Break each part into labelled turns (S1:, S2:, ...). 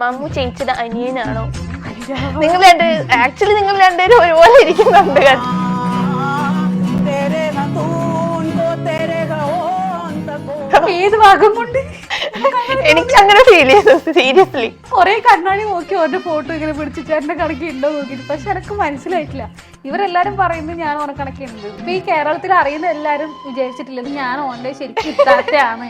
S1: മമ്മു ചേച്ചിയുടെ അനിയനാണോ? നിങ്ങൾ ആക്ച്വലി നിങ്ങൾ രണ്ടുപേരും ഒരുപോലെ ഇരിക്കുന്നുണ്ട് കേട്ടോ.
S2: ഏത് ഭാഗം കൊണ്ട്
S1: എനിക്ക് അങ്ങനെ ഫീൽ ചെയ്തു സീരിയസ്ലി.
S2: കൊറേ കണ്ണാടി നോക്കി ഓരോ ഫോട്ടോ ഇങ്ങനെ പിടിച്ചിട്ട് എന്റെ കണക്ക് ഉണ്ടോ നോക്കിട്ട്, പക്ഷെ എനിക്ക് മനസ്സിലായിട്ടില്ല. ഇവരെല്ലാരും പറയുന്നത് ഞാൻ ഓനെ കണക്കുണ്ട്. ഇപ്പൊ ഈ കേരളത്തിൽ അറിയുന്ന എല്ലാരും വിചാരിച്ചിട്ടില്ല ഇത് ഞാൻ ഓന്റെ ശരിക്കും ഇത്താത്തയാണ്,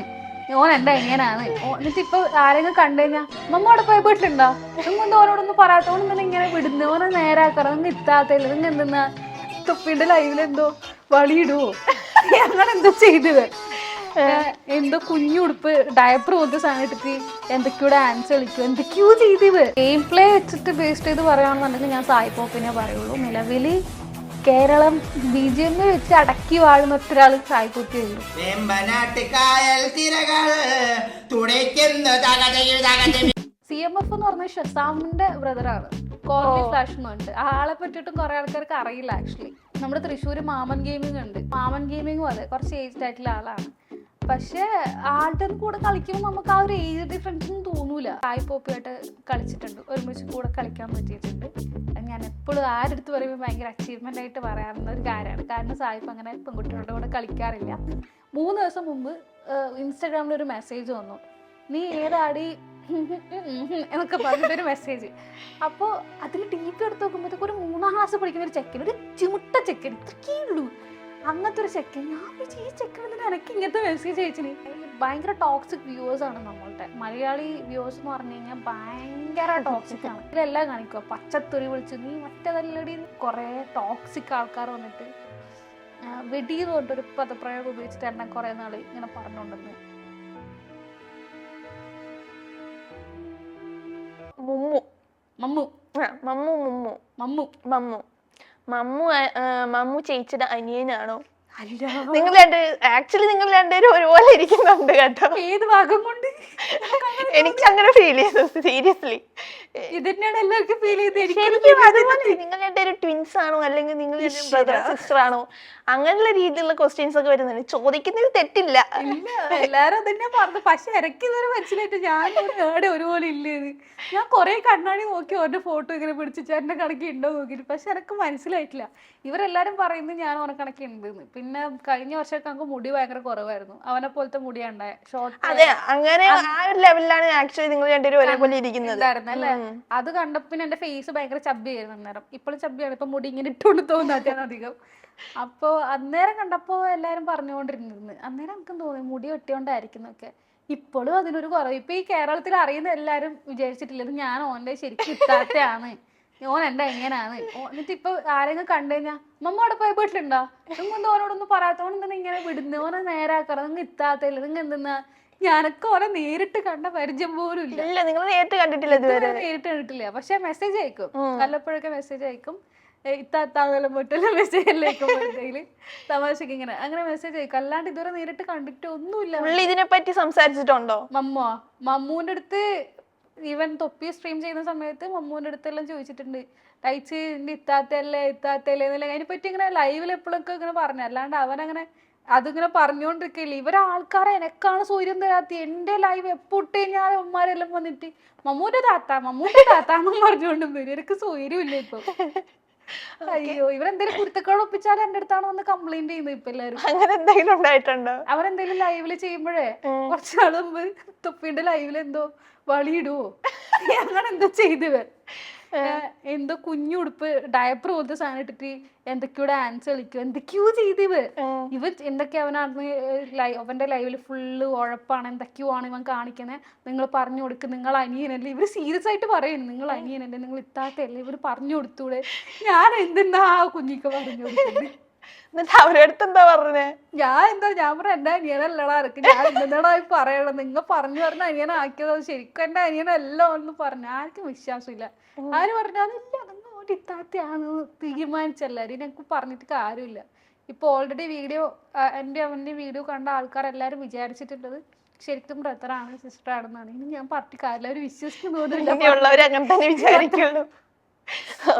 S2: ഓൻ എന്റെ എങ്ങനെയാണ്. എന്നിട്ട് ഇപ്പൊ ആരെങ്കിലും കണ്ടു കഴിഞ്ഞാൽ മമ്മ അവിടെ പോയി വീട്ടിലുണ്ടോ, നിങ്ങൾ ഓനോടൊന്നും പറയാത്തോണ്ട് തന്നെ ഇങ്ങനെ വിടുന്നു, ഓനെ നേരാക്കണം, നിങ്ങൾ ഇത്താത്തല്ല, നിങ്ങൾ എന്തെന്നാ തൊപ്പിന്റെ ലൈവിലെന്തോ വളിയിടുവോ അങ്ങനെ എന്തോ ചെയ്തത്, എന്തോ കുഞ്ഞുടുപ്പ് ഡയപ്പർ പോലത്തെ സാധനം ഇട്ടിട്ട് എന്തൊക്കെയോ ഡാൻസ് കളിക്കും, എന്തൊക്കെയോ ചെയ്തത്. ഗെയിം പ്ലേ വെച്ചിട്ട് ബേസ് ചെയ്ത് പറയുകയാണെന്നുണ്ടെങ്കിൽ ഞാൻ സായി പോപ്പിനെ പറയുള്ളൂ. നിലവില് കേരളം BGM വെച്ച് അടക്കി വാഴുന്ന ഒരാൾ സായി പോപ്പി ഉള്ളൂ. CMF എന്ന് പറഞ്ഞ ഷസാമിന്റെ ബ്രദറാണ്, കോർണി ഫ്ലാഷ് എന്ന് പറഞ്ഞിട്ട്. ആളെ പറ്റിയിട്ടും കുറെ ആൾക്കാർക്ക് അറിയില്ല. ആക്ച്വലി നമ്മുടെ തൃശ്ശൂര് മാമൻ ഗെയിമിംഗ് ഉണ്ട്. മാമൻ ഗെയിമിംഗ് പോലെ കുറച്ച് ഏജ്ഡ് ആയിട്ടുള്ള ആളാണ്. പക്ഷെ ആളുടെ കൂടെ കളിക്കുമ്പോൾ നമുക്ക് ആ ഒരു ഏജ് ഡിഫറൻസ് ഒന്നും തോന്നൂല. സായി പോപ്പിയായിട്ട് കളിച്ചിട്ടുണ്ട്, ഒരുമിച്ച് കൂടെ കളിക്കാൻ പറ്റിയിട്ടുണ്ട്. ഞാൻ എപ്പോഴും ആരെടുത്ത് പറയുമ്പോൾ ഭയങ്കര അച്ചീവ്മെന്റ് ആയിട്ട് പറയാറുന്ന ഒരു കാര്യമാണ്. കാരണം സായിപ്പ് അങ്ങനെ പെൺകുട്ടികളുടെ കൂടെ കളിക്കാറില്ല. 3 ദിവസം മുമ്പ് ഇൻസ്റ്റാഗ്രാമിൽ ഒരു മെസ്സേജ് വന്നു, നീ ഏതാടി എന്നൊക്കെ പറഞ്ഞിട്ടൊരു മെസ്സേജ്. അപ്പോൾ അതിൽ DP എടുത്ത് നോക്കുമ്പോഴത്തേക്ക് ഒരു 3ാം ക്ലാസ് പഠിക്കുന്ന ഒരു ചെക്കൻ, ഒരു ചിമുട്ട ചെക്കൻ, ഇത്രക്കേ ഉള്ളൂ, അങ്ങനത്തെ ഒരു ചെക്കൻ. ഞാൻ ഈ ചെക്കൻ എനിക്ക് ഇങ്ങനത്തെ മെസ്സേജ് അയച്ചിന്. ഭയങ്കര ടോക്സിക് വ്യൂവേഴ്സ് ആണ് നമ്മളുടെ മലയാളി വ്യൂവേഴ്സ് എന്ന് പറഞ്ഞു കഴിഞ്ഞാൽ. ഭയങ്കര ടോക്സിക് ആണ്. ഇതിലെല്ലാം കാണിക്കുക, പച്ചത്തൊരി വിളിച്ചു നീ മറ്റേതല്ലടി. കുറെ ടോക്സിക് ആൾക്കാർ വന്നിട്ട് വെടിയെന്ന് പറഞ്ഞിട്ടൊരു പദപ്രയോഗം ഉപയോഗിച്ചിട്ട് എന്നെ കുറെ നാൾ ഇങ്ങനെ പറഞ്ഞുകൊണ്ടെന്ന്.
S1: മമ്മു ചേച്ചിയുടെ അനിയനാണോ? നിങ്ങൾ ആക്ച്വലി നിങ്ങൾ രണ്ടുപേരും ഒരുപോലെ ഇരിക്കുന്നുണ്ട് കേട്ടോ.
S2: ഏത് ഭാഗം കൊണ്ട്
S1: എനിക്ക് അങ്ങനെ ഫീൽ ചെയ്തു സീരിയസ്ലി.
S2: ഇതന്നെയാണ് എല്ലാവർക്കും ഫീൽ ചെയ്ത്.
S1: നിങ്ങൾ രണ്ടുപേരും ട്വിൻസ് ആണോ അല്ലെങ്കിൽ നിങ്ങൾ ബ്രദർ സിസ്റ്റർ ആണോ അങ്ങനെയുള്ള രീതിയിലുള്ള ക്വസ്റ്റ്യൻസ് ഒക്കെ വരുന്നുണ്ട്. ചോദിക്കുന്നതിൽ തെറ്റില്ല,
S2: എല്ലാരും അതന്നെ പറഞ്ഞു. പക്ഷെ ഇറക്കി ഇതുവരെ മനസ്സിലായിട്ട് ഞാൻ ഏടെ ഒരുപോലെ ഇല്ലേന്ന്. ഞാൻ കൊറേ കണ്ണാടി നോക്കി ഓരോ ഫോട്ടോ ഇങ്ങനെ പിടിച്ചിട്ട് എന്റെ കണക്ക് ഉണ്ടോ നോക്കിട്ട്, പക്ഷെ എനിക്ക് മനസ്സിലായിട്ടില്ല. ഇവരെല്ലാരും പറയുന്നത് ഞാൻ ഓനെ കണക്ക് ഉണ്ടെന്ന്. പിന്നെ കഴിഞ്ഞ വർഷമൊക്കെ നമുക്ക് മുടി ഭയങ്കര കുറവായിരുന്നു, അവനെ പോലത്തെ മുടിയുണ്ടായ ഷോർട്ട്.
S1: അതെ, അങ്ങനെ ആ ഒരു ലെവലിലാണ് ആക്ച്വലി നിങ്ങൾ രണ്ടുപേരും ഒരേപോലെ ഇരിക്കുന്നത്
S2: അല്ലേ. അത് കണ്ടപ്പോ പിന്നെ എന്റെ ഫേസ് ഭയങ്കര ചബ്ബിയായിരുന്നു അന്നേരം. ഇപ്പോഴും ചബ്ബിയാണ്, ഇപ്പൊ മുടി ഇങ്ങനെ ഇട്ടുകൊണ്ട് തോന്നാറ്റാണ് അധികം. അപ്പൊ അന്നേരം കണ്ടപ്പോ എല്ലാരും പറഞ്ഞുകൊണ്ടിരുന്നിരുന്നു. അന്നേരം എനിക്ക് തോന്നി മുടി വെട്ടിയോണ്ടായിരിക്കുന്നൊക്കെ. ഇപ്പോഴും അതിനൊരു കുറവ്. ഇപ്പൊ ഈ കേരളത്തിൽ അറിയുന്ന എല്ലാരും വിചാരിച്ചിട്ടില്ല ഇത് ഞാൻ ഓന്റെ ശരിക്കും ഇത്താത്തയാണ്, ഓൻ എന്റെ എങ്ങനെയാണ്. എന്നിട്ട് ഇപ്പൊ ആരെങ്കിലും കണ്ടു കഴിഞ്ഞാൽ മമ്മ അവിടെ പോയി വീട്ടിലുണ്ടോ, നിങ്ങൾ ഓനോടൊന്നും പറയാത്തോണ്ട് തന്നെ ഇങ്ങനെ വിടുന്നു, ഓനെ നേരാക്കണം, നിങ്ങൾ ഇത്താത്തല്ല, നിങ്ങൾ എന്തെന്നാ. ഞാനൊക്കെ ഓനെ നേരിട്ട് കണ്ട പരിചയം പോലും ഇല്ല.
S1: നിങ്ങൾ നേരിട്ട് കണ്ടിട്ടില്ല?
S2: നേരിട്ട് കണ്ടിട്ടില്ല, പക്ഷെ മെസ്സേജ് അയക്കും, വല്ലപ്പോഴൊക്കെ മെസ്സേജ് അയക്കും. ഇത്താത്താന്നെല്ലാം പോയിട്ടെല്ലാം മെസ്സേജ് എല്ലാം അയക്കും, തമാശക്ക് ഇങ്ങനെ അങ്ങനെ മെസ്സേജ് അയക്കും. അല്ലാണ്ട് ഇതുവരെ നേരിട്ട് കണ്ടിട്ട് ഒന്നുമില്ല.
S1: ഇതിനെ പറ്റി സംസാരിച്ചിട്ടുണ്ടോ?
S2: മമ്മൂന്റെ അടുത്ത് ഈവൻ തൊപ്പി സ്ട്രീം ചെയ്യുന്ന സമയത്ത് മമ്മൂന്റെ അടുത്തെല്ലാം ചോദിച്ചിട്ടുണ്ട്, ടൈച്ച് എന്റെ ഇത്താത്തല്ലേ എന്നല്ല. അതിനെപ്പറ്റി ഇങ്ങനെ ലൈവിൽ എപ്പോഴൊക്കെ ഇങ്ങനെ പറഞ്ഞു. അല്ലാണ്ട് അവനങ്ങനെ അതിങ്ങനെ പറഞ്ഞുകൊണ്ടിരിക്കില്ല. ഇവരാൾക്കാരെ എനക്കാണ് സൗര്യം തരാത്ത. എന്റെ ലൈവ് എപ്പോട്ടേ ഞാൻ അമ്മമാരെല്ലാം വന്നിട്ട് മമ്മൂന്റെ താത്താന്നും പറഞ്ഞുകൊണ്ട് വരും. എനിക്ക് സൗര്യമില്ല ഇപ്പൊ. അയ്യോ, ഇവരെന്തെങ്കിലും കുരുത്തക്കേട് ഒപ്പിച്ചാൽ എന്റെ അടുത്താണ് വന്ന് കംപ്ലൈന്റ് ചെയ്യുന്നത് ഇപ്പൊ എല്ലാരും.
S1: അങ്ങനെ എന്തെങ്കിലും ഉണ്ടായിട്ടുണ്ടോ?
S2: അവരെന്തെങ്കിലും ലൈവില് ചെയ്യുമ്പോഴേ കുറച്ചാൾ മുമ്പ് തൊപ്പിന്റെ ലൈവില് എന്തോ വളിയിടുവോ അങ്ങനെ എന്തോ ചെയ്തവർ, എന്തോ കുഞ്ഞുടുപ്പ് ഡയപ്പർ പോലത്തെ സാധനം ഇട്ടിട്ട് എന്തൊക്കെയോ ഡാൻസ് കളിക്കും, എന്തൊക്കെയോ ചെയ്തവർ. ഇവൻ എന്തൊക്കെയാ അവന്റെ ലൈവില് ഫുള്ള് ഉഴപ്പാണ്, എന്തൊക്കെയോ ആണ് ഇവൻ കാണിക്കുന്നത്. നിങ്ങൾ പറഞ്ഞു കൊടുക്കും, നിങ്ങൾ അനിയനല്ലേ. ഇവര് സീരിയസ് ആയിട്ട് പറയുന്നു, നിങ്ങൾ അനിയനല്ലേ, നിങ്ങൾ ഇത്താത്തല്ലേ, ഇവര് പറഞ്ഞു കൊടുത്തൂടെ. ഞാൻ എന്തെന്നാ കുഞ്ഞിക്ക് പറഞ്ഞു കൊടുക്കുന്നത്.
S1: എന്നിട്ട് അവരുടെ അടുത്ത് എന്താ പറഞ്ഞേ?
S2: ഞാൻ പറഞ്ഞ എന്റെ അനിയനല്ലടാ ഇറക്കി, ഞാൻ എന്തെന്നാടാ പറയണം, നിങ്ങൾ പറഞ്ഞു പറഞ്ഞ അനിയനാക്കിയത് ശരിക്കും എന്റെ അനിയനല്ലോ എന്ന് പറഞ്ഞു. ആർക്കും വിശ്വാസമില്ല. ആര് പറഞ്ഞാലില്ല, നിങ്ങൾ ഒരു ഇത്താത്തയാണ് തീരുമാനിച്ചല്ലാരും. എനിക്ക് പറഞ്ഞിട്ട് കാര്യമില്ല. ഇപ്പൊ ഓൾറെഡി വീഡിയോ അവന്റെ വീഡിയോ കണ്ട ആൾക്കാരെല്ലാരും വിചാരിച്ചിട്ടുള്ളത് ശരിക്കും ബ്രദറാണ് സിസ്റ്റർ ആണെന്നാണ്. ഇനി ഞാൻ പറഞ്ഞിട്ട് കാര്യമില്ല, അവർ വിശ്വസിക്കുന്നില്ല.
S1: അങ്ങനെ തന്നെ വിചാരിക്കുള്ളൂ.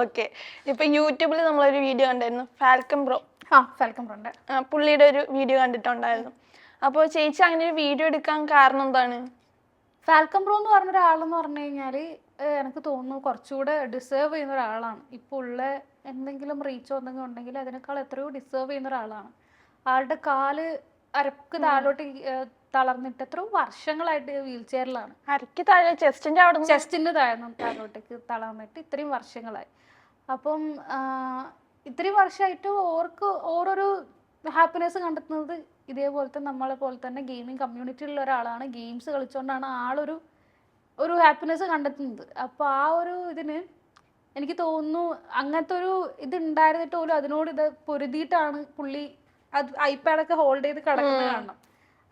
S1: ഓക്കെ, ഇപ്പൊ യൂട്യൂബിൽ നമ്മളൊരു വീഡിയോ കണ്ടായിരുന്നു, ഫാൽക്കൺ ബ്രോ. പുള്ളിയുടെ ഒരു വീഡിയോ കണ്ടിട്ടുണ്ടായിരുന്നു. അപ്പോൾ ചേച്ചി അങ്ങനെ ഒരു വീഡിയോ എടുക്കാൻ കാരണം എന്താണ്?
S2: ഫാൽക്കൺ ബ്രോ എന്ന് പറഞ്ഞ ഒരാളെന്ന് പറഞ്ഞു കഴിഞ്ഞാൽ എനിക്ക് തോന്നുന്നു കുറച്ചുകൂടെ ഡിസേർവ് ചെയ്യുന്ന ഒരാളാണ്. ഇപ്പോൾ ഉള്ള എന്തെങ്കിലും റീച്ചോ എന്തെങ്കിലും ഉണ്ടെങ്കിൽ അതിനേക്കാൾ എത്രയോ ഡിസേർവ് ചെയ്യുന്ന ഒരാളാണ്. ആളുടെ കാല് അരക്ക് താഴോട്ട് തളർന്നിട്ട് എത്രയോ വർഷങ്ങളായിട്ട് വീൽ ചെയറിലാണ്.
S1: അരക്ക് താഴെ ചെസ്റ്റിന്റെ അവിടെ
S2: ചെസ്റ്റിന്റെ താഴോട്ടേക്ക് തളർന്നിട്ട് ഇത്രയും വർഷങ്ങളായി. അപ്പം ഇത്രയും വർഷമായിട്ട് ഓരോരോ ഹാപ്പിനെസ് കണ്ടെത്തുന്നത് ഇതേപോലത്തെ നമ്മളെ പോലെ തന്നെ ഗെയിമിങ് കമ്മ്യൂണിറ്റിയിലുള്ള ഒരാളാണ്. ഗെയിംസ് കളിച്ചുകൊണ്ടാണ് ഒരു ഹാപ്പിനെസ് കണ്ടെത്തുന്നത്. അപ്പോൾ ആ ഒരു ഇതിന് എനിക്ക് തോന്നുന്നു അങ്ങനത്തെ ഒരു ഇത് ഉണ്ടായിരുന്നിട്ട് പോലും അതിനോട് ഇത് പൊരുതിയിട്ടാണ് പുള്ളി അത് ഐപാഡൊക്കെ ഹോൾഡ് ചെയ്ത് കിടക്കുന്നത് കാണണം.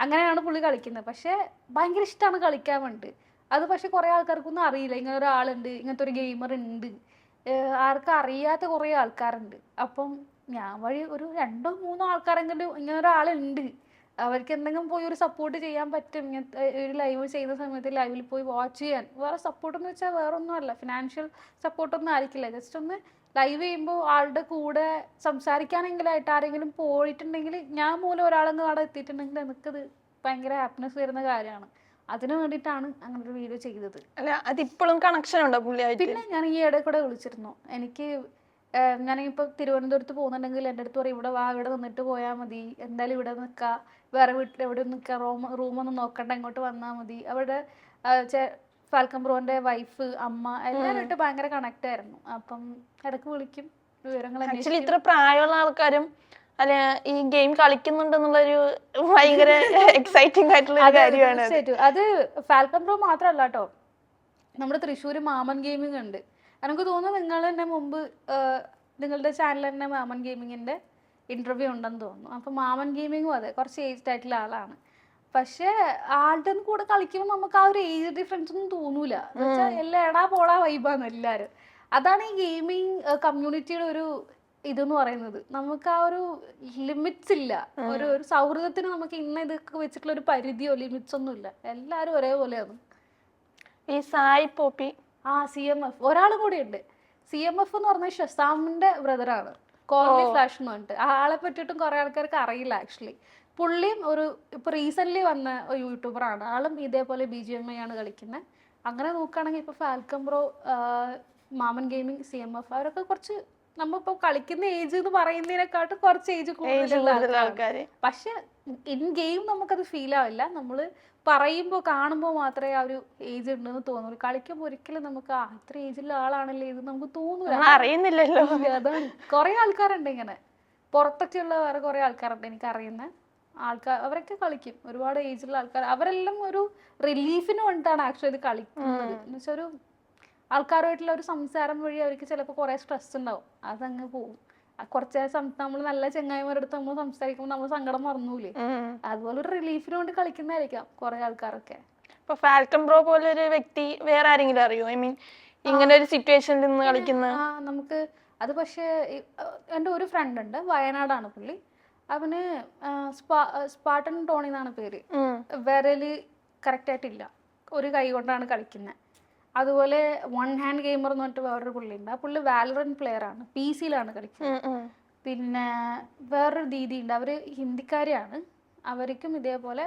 S2: അങ്ങനെയാണ് പുള്ളി കളിക്കുന്നത്. പക്ഷെ ഭയങ്കര ഇഷ്ടമാണ് കളിക്കാൻ വേണ്ടി. അത് പക്ഷെ കുറേ ആൾക്കാർക്കൊന്നും അറിയില്ല ഇങ്ങനെ ഒരാളുണ്ട്, ഇങ്ങനത്തെ ഒരു ഗെയിമർ ഉണ്ട്, ആർക്കും അറിയാത്ത കുറേ ആൾക്കാരുണ്ട്. അപ്പം ഞാൻ വഴി ഒരു 2-3 ആൾക്കാരെങ്കിലും ഇങ്ങനെ ഒരാളുണ്ട്, അവർക്ക് എന്തെങ്കിലും പോയി ഒരു സപ്പോർട്ട് ചെയ്യാൻ പറ്റും. ഇങ്ങനത്തെ ഒരു ലൈവ് ചെയ്യുന്ന സമയത്ത് ലൈവിൽ പോയി വാച്ച് ചെയ്യാൻ. വേറെ സപ്പോർട്ടെന്ന് വെച്ചാൽ വേറെ ഒന്നും അല്ല, ഫിനാൻഷ്യൽ സപ്പോർട്ടൊന്നും ആയിരിക്കില്ല. ജസ്റ്റ് ഒന്ന് ലൈവ് ചെയ്യുമ്പോൾ ആളുടെ കൂടെ സംസാരിക്കാനെങ്കിലായിട്ട് ആരെങ്കിലും പോയിട്ടുണ്ടെങ്കിൽ ഞാൻ മൂലം ഒരാളെങ്കിലും അവിടെ എത്തിയിട്ടുണ്ടെങ്കിൽ എനിക്കത് ഭയങ്കര ഹാപ്പിനെസ് തരുന്ന കാര്യമാണ്. അതിനു വേണ്ടിയിട്ടാണ് അങ്ങനെ ഒരു വീഡിയോ ചെയ്തത്.
S1: അല്ല അതിപ്പോഴും കണക്ഷൻ ഉണ്ടോ പുള്ളിയായിട്ട്?
S2: പിന്നെ ഞാൻ ഈ ഇടയിൽ കൂടെ വിളിച്ചിരുന്നു. എനിക്ക് ഞാനിപ്പോൾ തിരുവനന്തപുരത്ത് പോകുന്നുണ്ടെങ്കിൽ എൻ്റെ അടുത്ത് പറയും ഇവിടെ വാ, ഇവിടെ നിന്നിട്ട് പോയാൽ മതി, എന്തായാലും ഇവിടെ നിൽക്കുക, വേറെ വീട്ടിൽ എവിടെ നിൽക്കുക, റൂമൊന്നും നോക്കണ്ട, ഇങ്ങോട്ട് വന്നാൽ മതി. അവിടെ ഫാൽക്കൺ ബ്രോന്റെ വൈഫ്, അമ്മ എല്ലാവരുമായിട്ട് ഭയങ്കര കണക്ട് ആയിരുന്നു. അപ്പം ഇടയ്ക്ക് വിളിക്കും, വിവരങ്ങൾ.
S1: ആക്ച്വലി ഇത്ര പ്രായമുള്ള ആൾക്കാരും അല്ല ഈ ഗെയിം കളിക്കുന്നുണ്ടെന്നുള്ളൊരു ഭയങ്കര എക്സൈറ്റിംഗ് ആയിട്ടുള്ള കാര്യമാണ്.
S2: അത് ഫാൽക്കൺ ബ്രോ മാത്രമല്ല കേട്ടോ, നമ്മുടെ തൃശ്ശൂർ മാമൻ ഗെയിമിംഗ് ഉണ്ട്. എനിക്ക് തോന്നുന്നു നിങ്ങൾ തന്നെ മുമ്പ് നിങ്ങളുടെ ചാനൽ തന്നെ മാമൻ ഗെയിമിങ്ങിന്റെ ഇന്റർവ്യൂ ഉണ്ടെന്ന് തോന്നുന്നു. അപ്പൊ മാമൻ ഗെയിമിങ്ങും അതെ കുറച്ച് ഏജ്ഡ് ആയിട്ടുള്ള ആളാണ്. പക്ഷെ ആളുടെ കൂടെ കളിക്കുമ്പോൾ നമുക്ക് ആ ഒരു ഏജ് ഡിഫറൻസ് ഒന്നും തോന്നൂല. എന്നുവെച്ചാൽ എല്ലാം എടാ പോടാ വൈബാണ് എല്ലാവരും. അതാണ് ഈ ഗെയിമിങ് കമ്മ്യൂണിറ്റിയുടെ ഒരു ഇതെന്ന് പറയുന്നത്. നമുക്ക് ആ ഒരു ലിമിറ്റ്സ് ഇല്ല. ഒരു സൗഹൃദത്തിന് നമുക്ക് ഇന്ന ഇതൊക്കെ വെച്ചിട്ടുള്ള ഒരു പരിധിയോ ലിമിറ്റ്സ് ഒന്നും ഇല്ല. എല്ലാവരും ഒരേപോലെയാണ്.
S1: ഈ സായി പോപ്പി
S2: CMF ഒരാളും കൂടി ഉണ്ട്. CMF എന്ന് പറഞ്ഞ ഷസാമിന്റെ ബ്രദറാണ്. കോർണി ഫ്ലാഷ് എന്ന് പറഞ്ഞിട്ട്. ആളെ പറ്റിയിട്ടും കുറെ ആൾക്കാർക്ക് അറിയില്ല ആക്ച്വലി. പുള്ളിയും ഇപ്പൊ റീസെന്റ് വന്ന ഒരു യൂട്യൂബറാണ്. ആളും ഇതേപോലെ BGMI ആണ് കളിക്കുന്നത്. അങ്ങനെ നോക്കുകയാണെങ്കിൽ ഇപ്പൊ ഫാൽക്കൺ ബ്രോ, മാമൻ ഗെയിമിംഗ്, CMF അവരൊക്കെ കുറച്ച് നമ്മളിപ്പോ കളിക്കുന്ന ഏജ് എന്ന് പറയുന്നതിനെക്കാട്ടും കുറച്ച് ഏജ് കൂടുതലുള്ള ആൾക്കാര്. പക്ഷെ ഇൻ ഗെയിം നമുക്കത് ഫീൽ ആവില്ല. നമ്മള് പറയുമ്പോൾ കാണുമ്പോൾ മാത്രമേ ആ ഒരു ഏജ് ഉണ്ടെന്ന് തോന്നുള്ളൂ. കളിക്കുമ്പോൾ ഒരിക്കലും നമുക്ക് ഇത്ര ഏജിലുള്ള ആളാണല്ലേ ഇത് നമുക്ക് തോന്നൂല,
S1: അറിയുന്നില്ലല്ലോ.
S2: അതാണ്. കുറെ ആൾക്കാരുണ്ട് ഇങ്ങനെ പുറത്തൊക്കെയുള്ള വേറെ കുറെ ആൾക്കാരുണ്ട് എനിക്കറിയുന്ന ആൾക്കാർ. അവരൊക്കെ കളിക്കും, ഒരുപാട് ഏജിലുള്ള ആൾക്കാർ. അവരെല്ലാം ഒരു റിലീഫിന് വേണ്ടിയിട്ടാണ് ആക്ച്വലി ഇത് കളിക്കുന്നത്. എന്ന് വെച്ചാൽ ഒരു ആൾക്കാരുമായിട്ടുള്ള ഒരു സംസാരം വഴി അവർക്ക് ചിലപ്പോൾ കുറെ സ്ട്രെസ് ഉണ്ടാവും, അതങ്ങ് പോകും. കുറച്ച് നമ്മൾ നല്ല ചെങ്ങായിമാരെടുത്ത് നമ്മൾ സംസാരിക്കുമ്പോൾ നമ്മൾ സങ്കടം മറന്നൂലേ, അതുപോലെ ഒരു റിലീഫിന് വേണ്ടി കളിക്കുന്നതായിരിക്കാം കുറെ ആൾക്കാരൊക്കെ.
S1: ഇപ്പൊ ഫാൽക്കൺ ബ്രോ പോലെ ഒരു വ്യക്തി വേറെ ആരെങ്കിലും അറിയോ? ഐ മീൻ ഇങ്ങനെ ഒരു സിറ്റുവേഷനിൽ നിന്ന് കളിക്കുന്ന
S2: നമുക്ക് അത്. പക്ഷേ എൻ്റെ ഒരു ഫ്രണ്ട് ഉണ്ട്, വയനാടാണ് പുള്ളി. അവന് സ്പാർട്ടൻ ടോണി എന്നാണ് പേര്. വിരല് കറക്റ്റ് ആയിട്ടില്ല, ഒരു കൈ കൊണ്ടാണ് കളിക്കുന്നത്. അതുപോലെ വൺ ഹാൻഡ് ഗെയിമർ എന്ന് പറഞ്ഞിട്ട് വേറൊരു പുള്ളിയുണ്ട്. ആ പുള്ളി വാലറന്റ് പ്ലെയർ ആണ്, PC-യിലാണ് കളിക്കുന്നത്. പിന്നെ വേറൊരു ദീദി ഉണ്ട്, അവര് ഹിന്ദിക്കാരിയാണ്. അവർക്കും ഇതേപോലെ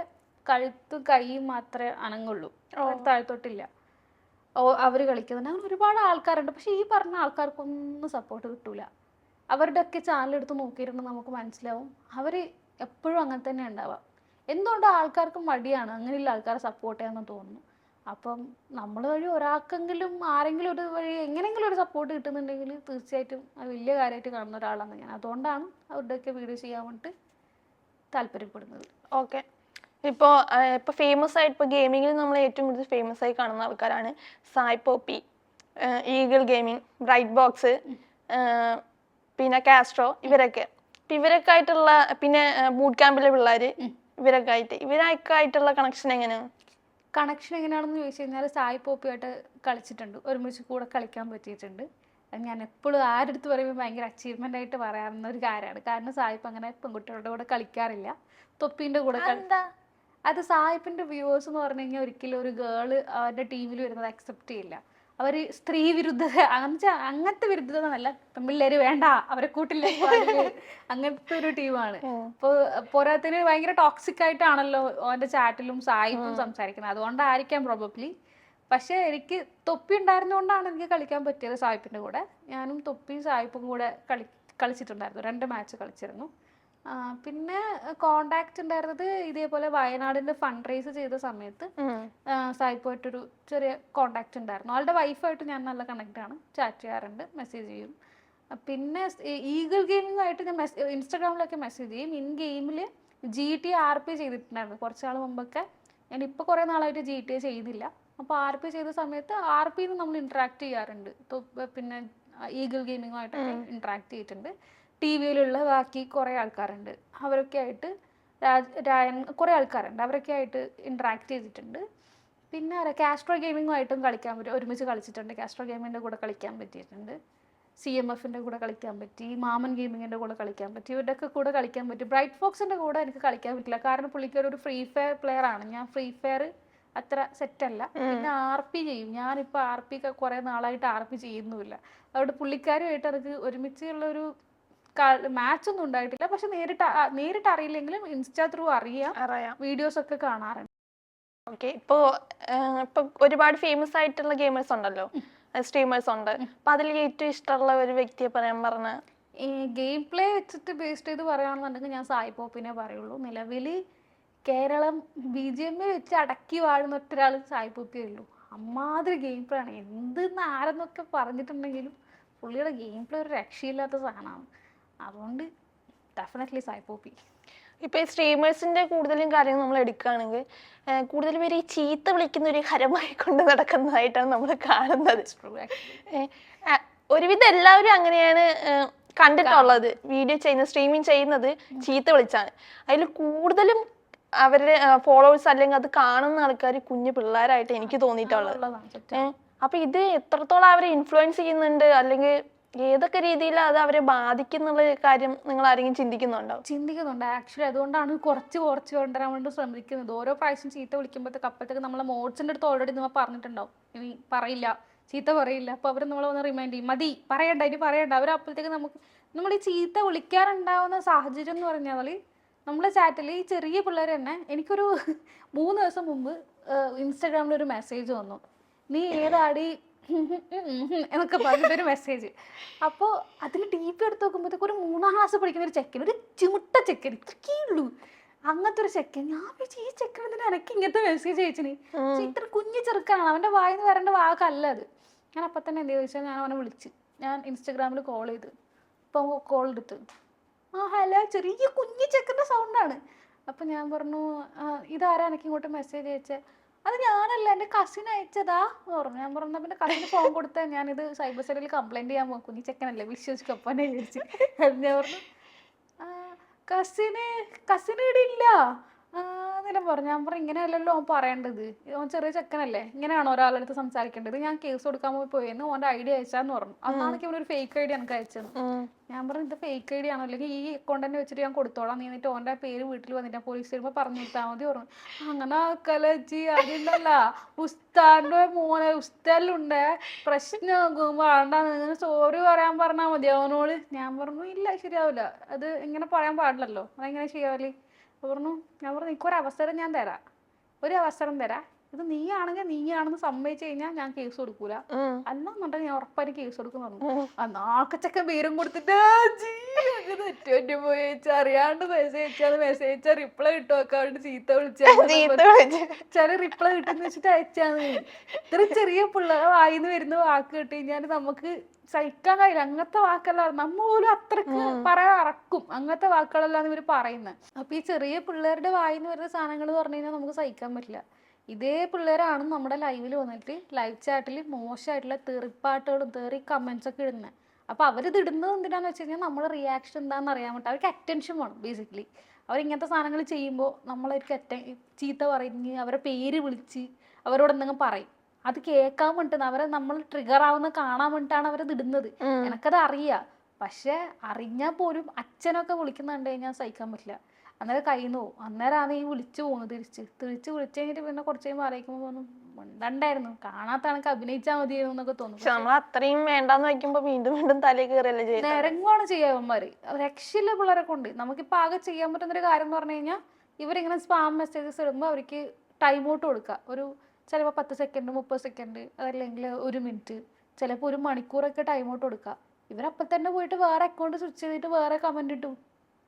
S2: കഴുത്തും കൈയും മാത്രമേ അനങ്ങുള്ളൂ, താഴ്ത്തോട്ടില്ല. അവര് കളിക്കുന്നുണ്ട്. അങ്ങനെ ഒരുപാട് ആൾക്കാരുണ്ട്. പക്ഷെ ഈ പറഞ്ഞ ആൾക്കാർക്കൊന്നും സപ്പോർട്ട് കിട്ടൂല. അവരുടെ ഒക്കെ ചാനൽ എടുത്ത് നോക്കിയിരുന്ന് നമുക്ക് മനസ്സിലാവും അവര് എപ്പോഴും അങ്ങനെ തന്നെ ഉണ്ടാവാം. എന്തുകൊണ്ട് ആൾക്കാർക്ക് മടിയാണ് അങ്ങനെയുള്ള ആൾക്കാരെ സപ്പോർട്ട് ചെയ്യാന്ന് തോന്നുന്നു. അപ്പം നമ്മൾ വഴി ഒരാൾക്കെങ്കിലും ആരെങ്കിലും ഒരു വഴി എങ്ങനെയെങ്കിലും ഒരു സപ്പോർട്ട് കിട്ടുന്നുണ്ടെങ്കിൽ തീർച്ചയായിട്ടും അത് വലിയ കാര്യമായിട്ട് കാണുന്ന ഒരാളാണ് ഞാൻ. അതുകൊണ്ടാണ് അവരുടെയൊക്കെ വീഡിയോ ചെയ്യാൻ വേണ്ടിയിട്ട് താല്പര്യപ്പെടുന്നത്.
S1: ഓക്കെ. ഇപ്പോൾ ഫേമസ് ആയിട്ട് ഇപ്പോൾ ഗെയിമിങ്ങിൽ നമ്മൾ ഏറ്റവും കൂടുതൽ ഫേമസ് ആയി കാണുന്ന ആൾക്കാരാണ് സായ് പോപ്പി, ഈഗിൾ ഗെയിമിംഗ്, ബ്രൈറ്റ് ബോക്സ്, പിന്നെ കാസ്ട്രോ, ഇവരൊക്കെ. ഇവരൊക്കെ ആയിട്ടുള്ള പിന്നെ ബൂട്ട് ക്യാമ്പിലെ പിള്ളേർ, ഇവരൊക്കെ ആയിട്ടുള്ള കണക്ഷൻ എങ്ങനെയാണ്?
S2: കണക്ഷൻ എങ്ങനെയാണെന്ന് ചോദിച്ചു കഴിഞ്ഞാൽ സായ് പോപ്പിയായിട്ട് കളിച്ചിട്ടുണ്ട്, ഒരുമിച്ച് കൂടെ കളിക്കാൻ പറ്റിയിട്ടുണ്ട്. ഞാൻ എപ്പോഴും ആരെടുത്ത് പറയുമ്പോൾ ഭയങ്കര അച്ചീവ്മെന്റ് ആയിട്ട് പറയാവുന്ന ഒരു കാര്യമാണ്. കാരണം സായിപ്പ് അങ്ങനെ പെൺകുട്ടികളുടെ കൂടെ കളിക്കാറില്ല, തൊപ്പീൻ്റെ കൂടെ അത് സായിപ്പിന്റെ വ്യൂവേഴ്സ് എന്ന് പറഞ്ഞു കഴിഞ്ഞാൽ ഒരിക്കലും ഒരു ഗേള് അവരുടെ ടീമിൽ വരുന്നത് അക്സെപ്റ്റ് ചെയ്യില്ല. അവർ സ്ത്രീ വിരുദ്ധത അങ്ങനത്തെ വിരുദ്ധത എന്നല്ല, പെൺപിള്ളേര് വേണ്ട അവരെ കൂട്ടില്ല അങ്ങനത്തെ ഒരു ടീമാണ്. അപ്പോൾ പോരാത്തിന് ഭയങ്കര ടോക്സിക് ആയിട്ടാണല്ലോ അവൻ്റെ ചാറ്റിലും സായിപ്പും സംസാരിക്കുന്നത്, അതുകൊണ്ടായിരിക്കാം പ്രോബബ്ലി. പക്ഷെ എനിക്ക് തൊപ്പി ഉണ്ടായിരുന്നുകൊണ്ടാണ് എനിക്ക് കളിക്കാൻ പറ്റിയത് സായിപ്പിൻ്റെ കൂടെ. ഞാനും തൊപ്പിയും സായിപ്പും കൂടെ കളിച്ചിട്ടുണ്ടായിരുന്നു, 2 മാച്ച് കളിച്ചിരുന്നു. പിന്നെ കോണ്ടാക്ട് ഉണ്ടായിരുന്നത് ഇതേപോലെ വയനാടിന്റെ ഫണ്ട് റേസ് ചെയ്ത സമയത്ത് സായിപ്പുമായിട്ടൊരു ചെറിയ കോണ്ടാക്ട് ഉണ്ടായിരുന്നു. ആളുടെ വൈഫായിട്ട് ഞാൻ നല്ല കണക്ട് ആണ്, ചാറ്റ് ചെയ്യാറുണ്ട്, മെസ്സേജ് ചെയ്യും. പിന്നെ ഈഗിൾ ഗെയിമിങ്ങുമായിട്ട് ഞാൻ ഇൻസ്റ്റാഗ്രാമിലൊക്കെ മെസ്സേജ് ചെയ്യും. ഇൻ ഗെയിമിൽ GTA RP ചെയ്തിട്ടുണ്ടായിരുന്നു കുറച്ച് നാൾ മുമ്പൊക്കെ. ഞാനിപ്പോൾ കുറേ നാളായിട്ട് GTA ചെയ്യുന്നില്ല. അപ്പോൾ RP ചെയ്ത സമയത്ത് RPന്ന് നമ്മൾ ഇൻട്രാക്ട് ചെയ്യാറുണ്ട്. പിന്നെ ഈഗിൾ ഗെയിമിങ്ങുമായിട്ടൊക്കെ ഇൻട്രാക്ട് ചെയ്തിട്ടുണ്ട്. TV-യിലുള്ള ബാക്കി കുറേ ആൾക്കാരുണ്ട്, അവരൊക്കെ ആയിട്ട് കുറേ ആൾക്കാരുണ്ട്, അവരൊക്കെ ആയിട്ട് ഇൻട്രാക്ട് ചെയ്തിട്ടുണ്ട്. പിന്നെ കാസ്ട്രോ ഗെയിമിങ്ങുമായിട്ടും കളിക്കാൻ പറ്റും, ഒരുമിച്ച് കളിച്ചിട്ടുണ്ട്. കാസ്ട്രോ ഗെയിമിൻ്റെ കൂടെ കളിക്കാൻ പറ്റിയിട്ടുണ്ട്, CMFിൻ്റെ കൂടെ കളിക്കാൻ പറ്റി, മാമൻ ഗെയിമിങ്ങിൻ്റെ കൂടെ കളിക്കാൻ പറ്റി, ഇവരുടെയൊക്കെ കൂടെ കളിക്കാൻ പറ്റി. ബ്രൈറ്റ് ഫോക്സിൻ്റെ കൂടെ എനിക്ക് കളിക്കാൻ പറ്റില്ല, കാരണം പുള്ളിക്കാർ ഒരു ഫ്രീ ഫയർ പ്ലെയർ ആണ്. ഞാൻ ഫ്രീ ഫയർ അത്ര സെറ്റല്ല. പിന്നെ RP ചെയ്യും, ഞാനിപ്പോൾ RP കുറേ നാളായിട്ട് RP ചെയ്യുന്നുമില്ല. അതുകൊണ്ട് പുള്ളിക്കാരുമായിട്ട് എനിക്ക് ഒരുമിച്ചുള്ളൊരു മാച്ച് ഒന്നും ഉണ്ടായിട്ടില്ല. പക്ഷെ നേരിട്ട് അറിയില്ലെങ്കിലും ഇൻസ്റ്റാ ത്രൂ അറിയാം, വീഡിയോസ് ഒക്കെ കാണാറുണ്ട്.
S1: ഓക്കെ, ഇപ്പൊ ഒരുപാട് ഫേമസ് ആയിട്ടുള്ള ഗെയിമേഴ്സ് ഉണ്ടല്ലോ, സ്ട്രീമേഴ്സ് ഉണ്ട്. അപ്പൊ അതിൽ ഏറ്റവും ഇഷ്ടമുള്ള ഒരു വ്യക്തിയെ പറയാൻ പറഞ്ഞ
S2: ഈ ഗെയിം പ്ലേ വെച്ചിട്ട് ബേസ്ഡ് ചെയ്ത് പറയുകയാണെന്നുണ്ടെങ്കിൽ ഞാൻ സായി പോപ്പിനെ പറയുള്ളൂ. നിലവിൽ കേരളം BGMA വെച്ച് അടക്കി വാഴുന്ന ഒറ്റൊരാൾ സായി പോപ്പിയേ ഉള്ളൂ. അമ്മാതിരി ഗെയിം പ്ലേ ആണ്. എന്തെന്ന് ആരെന്നൊക്കെ പറഞ്ഞിട്ടുണ്ടെങ്കിലും പുള്ളിയുടെ ഗെയിം പ്ലേ ഒരു രക്ഷയില്ലാത്ത സാധനമാണ്. അതുകൊണ്ട് ഡെഫിനറ്റ്ലി സായി പോപ്പി.
S1: ഇപ്പൊ ഈ സ്ട്രീമേഴ്സിന്റെ കൂടുതലും കാര്യങ്ങൾ നമ്മൾ എടുക്കുകയാണെങ്കിൽ കൂടുതൽ പേര് ഈ ചീത്ത വിളിക്കുന്ന ഒരു ഹരമായി കൊണ്ട് നടക്കുന്നതായിട്ടാണ് നമ്മൾ കാണുന്നത്. ഒരുവിധം എല്ലാവരും അങ്ങനെയാണ് കണ്ടിട്ടുള്ളത്. വീഡിയോ ചെയ്യുന്ന സ്ട്രീമിങ് ചെയ്യുന്നത് ചീത്ത വിളിച്ചാണ്. അതിൽ കൂടുതലും അവരുടെ ഫോളോവേഴ്സ് അല്ലെങ്കിൽ അത് കാണുന്ന ആൾക്കാർ കുഞ്ഞു പിള്ളേരായിട്ട് എനിക്ക് തോന്നിയിട്ടുള്ളത്. അപ്പൊ ഇത് എത്രത്തോളം അവരെ ഇൻഫ്ലുവൻസ് ചെയ്യുന്നുണ്ട്, അല്ലെങ്കിൽ ഏതൊക്കെ രീതിയിൽ അത് അവരെ ബാധിക്കുന്നുള്ള കാര്യം നിങ്ങൾ ആരെങ്കിലും ചിന്തിക്കുന്നുണ്ട്?
S2: ആക്ച്വലി അതുകൊണ്ടാണ് കുറച്ച് കൊണ്ടുവരാൻ വേണ്ടി ശ്രമിക്കുന്നത്. ഓരോ പ്രാവശ്യം ചീത്ത വിളിക്കുമ്പോഴത്തേക്ക് അപ്പോഴത്തേക്ക് നമ്മളെ മോഡ്സിൻ്റെ അടുത്ത് ഓൾറെഡി നമ്മൾ പറഞ്ഞിട്ടുണ്ടാവും, ഇനി പറയില്ല, ചീത്ത പറയില്ല. അപ്പോൾ അവർ നമ്മളെ ഒന്ന് റിമൈൻഡ് ചെയ്യും, മതി പറയണ്ട, ഇനി പറയണ്ട. അവർ അപ്പോഴത്തേക്ക് നമ്മൾ ഈ ചീത്ത വിളിക്കാറുണ്ടാവുന്ന സാഹചര്യം എന്ന് പറഞ്ഞാൽ നമ്മളെ ചാറ്റിൽ ഈ ചെറിയ പിള്ളേർ തന്നെ. എനിക്കൊരു 3 ദിവസം മുമ്പ് ഇൻസ്റ്റാഗ്രാമിൽ ഒരു മെസ്സേജ് വന്നു, നീ ഏതാടി എന്നൊക്കെ പറഞ്ഞിട്ടൊരു മെസ്സേജ്. അപ്പോൾ അതിന് DP എടുത്ത് നോക്കുമ്പോഴത്തേക്ക് ഒരു 3ാം ക്ലാസ് പഠിക്കുന്ന ഒരു ചെക്കൻ, ഒരു ചിമുട്ട ചെക്കൻ, ഇത്രക്കേ ഉള്ളൂ, അങ്ങനത്തെ ഒരു ചെക്കൻ. ഞാൻ വിളിച്ചു ഈ ചെക്കൻ എന്തിനാ എനിക്ക് ഇങ്ങനത്തെ മെസ്സേജ് അയച്ചിന്, ഇത്ര കുഞ്ഞു ചെറുക്കാണ്, അവൻ്റെ വായിന്ന് വരേണ്ട വാക്കല്ല അത്. ഞാൻ അപ്പം തന്നെ എന്ത് ചോദിച്ചാൽ ഞാൻ അവനെ വിളിച്ച്, ഞാൻ ഇൻസ്റ്റഗ്രാമിൽ കോൾ ചെയ്ത്, ഇപ്പോൾ കോൾ എടുത്ത്, ഹലോ, ചെറിയ കുഞ്ഞു ചെക്കൻ്റെ സൗണ്ടാണ്. അപ്പം ഞാൻ പറഞ്ഞു, ഇതാരാ എനിക്ക് ഇങ്ങോട്ട് മെസ്സേജ് അയച്ചത്? അത് ഞാനല്ല, എൻ്റെ കസിൻ അയച്ചതാ എന്ന് പറഞ്ഞു. ഞാൻ പറഞ്ഞു, പിന്നെ കസിന് ഫോൺ കൊടുത്താൽ ഞാനിത് സൈബർ സെല്ലിൽ കംപ്ലൈൻറ്റ് ചെയ്യാൻ പോകും, കുഞ്ഞി ചെക്കനല്ലേ വിശ്വസിക്കപ്പനെ വിളിച്ച്. ഞാൻ പറഞ്ഞു, കസിന് ഇവിടെ ഇല്ല എന്നെല്ലാം പറഞ്ഞു. ഞാൻ പറഞ്ഞു, ഇങ്ങനെയല്ലല്ലോ അവൻ പറയേണ്ടത്, അവൻ ചെറിയ ചെക്കനല്ലേ, ഇങ്ങനെയാണോ ഒരാളടുത്ത് സംസാരിക്കേണ്ടത്? ഞാൻ കേസ് കൊടുക്കാൻ പോയെന്ന് ഓൻ്റെ ID അയച്ചാന്ന് പറഞ്ഞു. അന്നാണെങ്കിൽ അവനൊരു ഫേക്ക് ID എനിക്ക് അയച്ചത്. ഞാൻ പറഞ്ഞു, ഇത് ഫേക്ക് ID ആണോ, അല്ലെങ്കിൽ ഈ അക്കൗണ്ട് തന്നെ വെച്ചിട്ട് ഞാൻ കൊടുത്തോളാം, നീ എന്നിട്ട് ഓൻ്റെ പേര് വീട്ടിൽ വന്നിട്ട് പോലീസ് വരുമ്പോൾ പറഞ്ഞു കൊടുത്താൽ മതി പറഞ്ഞു. അങ്ങനെ കലച്ചി അതില്ലല്ല, ഉസ്താദിൻ്റെ മോനെ ഉസ്താദിലുണ്ട് പ്രശ്നമാകും, വേണ്ട നിങ്ങൾ സോറി പറയാൻ പറഞ്ഞാൽ മതി അവനോട്. ഞാൻ പറഞ്ഞു, ഇല്ല ശരിയാവില്ല, അത് ഇങ്ങനെ പറയാൻ പാടില്ലല്ലോ, അതെങ്ങനെ ശരിയാവില്ലേ പറഞ്ഞു. ഞാൻ പറഞ്ഞു, എനിക്കൊരവസരം ഞാൻ തരാം, ഒരു അവസരം തരാം, ഇത് നീയാണെന്ന് സമ്മതിച്ചു കഴിഞ്ഞാൽ ഞാൻ കേസ് കൊടുക്കൂല, അല്ലാന്നുണ്ടെങ്കിൽ ഞാൻ ഉറപ്പായിട്ട് കേസ് കൊടുക്കും പറഞ്ഞു. നാക്കച്ചക്ക പേരും കൊടുത്തിട്ട് തെറ്റു പോയി അറിയാണ്ട് മെസ്സേജ് അയച്ചാൽ റിപ്ലൈ കിട്ടും ഒക്കെ അവരുടെ ചീത്ത വിളിച്ചാൽ റിപ്ലൈ കിട്ടുന്ന വെച്ചിട്ട് അയച്ചാന്ന്. ഇത്ര ചെറിയ പിള്ളേർ വായിന്ന് വരുന്ന വാക്ക് കിട്ടി കഴിഞ്ഞാൽ നമുക്ക് സഹിക്കാൻ കഴിയില്ല. അങ്ങനത്തെ വാക്കല്ല, നമ്മ പോലും അത്രക്ക് പറയാൻ അറക്കും, അങ്ങനത്തെ വാക്കുകളെല്ലാം ഇവർ പറയുന്നത്. അപ്പൊ ഈ ചെറിയ പിള്ളേരുടെ വായിന്ന് വരുന്ന സാധനങ്ങൾ പറഞ്ഞു കഴിഞ്ഞാൽ നമുക്ക് സഹിക്കാൻ പറ്റില്ല. ഇതേ പിള്ളേരാണ് നമ്മുടെ ലൈവിൽ വന്നിട്ട് ലൈവ് ചാറ്റിൽ മോശമായിട്ടുള്ള തെറിപ്പാട്ടുകളും തെറി കമൻസ് ഒക്കെ ഇടുന്നത്. അപ്പോൾ അവരിത് ഇടുന്നത് എന്തിനാന്ന് വെച്ച് കഴിഞ്ഞാൽ നമ്മുടെ റിയാക്ഷൻ എന്താണെന്ന് അറിയാൻ പറ്റും. അവർക്ക് അറ്റൻഷൻ വേണം ബേസിക്കലി. അവരിങ്ങനത്തെ സാധനങ്ങൾ ചെയ്യുമ്പോൾ നമ്മളവർക്ക് ചീത്ത പറഞ്ഞ് അവരെ പേര് വിളിച്ച് അവരോട് എന്തെങ്കിലും പറയും. അത് കേൾക്കാൻ വേണ്ടിട്ട് നമ്മൾ ട്രിഗർ ആവുന്ന കാണാൻ വേണ്ടിയിട്ടാണ് അവരത് ഇടുന്നത്. എനിക്കത് അറിയാം, പക്ഷെ അറിഞ്ഞാൽ പോലും അച്ഛനൊക്കെ വിളിക്കുന്ന കണ്ടു കഴിഞ്ഞാൽ സഹിക്കാൻ പറ്റില്ല. അന്നേരം കയ്യിൽ നിന്ന് പോകും. അന്നേരമാണ് ഈ വിളിച്ചു പോകുന്നത്. തിരിച്ച് വിളിച്ചു കഴിഞ്ഞിട്ട് പിന്നെ കുറച്ച് കഴിയുമ്പോൾ ആലോചിക്കുമ്പോൾ ഉണ്ടായിരുന്നു, കാണാത്ത കണക്ക് അഭിനയിച്ചാൽ മതിയായിരുന്നു എന്നൊക്കെ തോന്നും.
S1: പക്ഷെ നമ്മൾ അത്രയും വേണ്ടാന്ന് വെക്കുമ്പോ വീണ്ടും വീണ്ടും തലയിൽ കയറിയല്ലേ ചെയ്യുന്നത്.
S2: നിരങ്ങാണ് ചെയ്യാവന്മാര്, രക്ഷയില്ല പിള്ളേരെ കൊണ്ട്. നമുക്കിപ്പോൾ ആകെ ചെയ്യാൻ പറ്റുന്നൊരു കാര്യം എന്ന് പറഞ്ഞു കഴിഞ്ഞാൽ ഇവരിങ്ങനെ സ്പാം മെസ്സേജസ് ഇടുമ്പോൾ അവർക്ക് ടൈം ഔട്ട് കൊടുക്കുക. ഒരു ചിലപ്പോൾ 10 സെക്കൻഡ് 30 സെക്കൻഡ് അതല്ലെങ്കിൽ 1 മിനിറ്റ്, ചിലപ്പോൾ 1 മണിക്കൂറൊക്കെ ടൈം ഔട്ട് കൊടുക്കുക. ഇവരപ്പം തന്നെ പോയിട്ട് വേറെ അക്കൗണ്ട് സ്വിച്ച് ചെയ്തിട്ട് വേറെ കമന്റ് ഇട്ടു.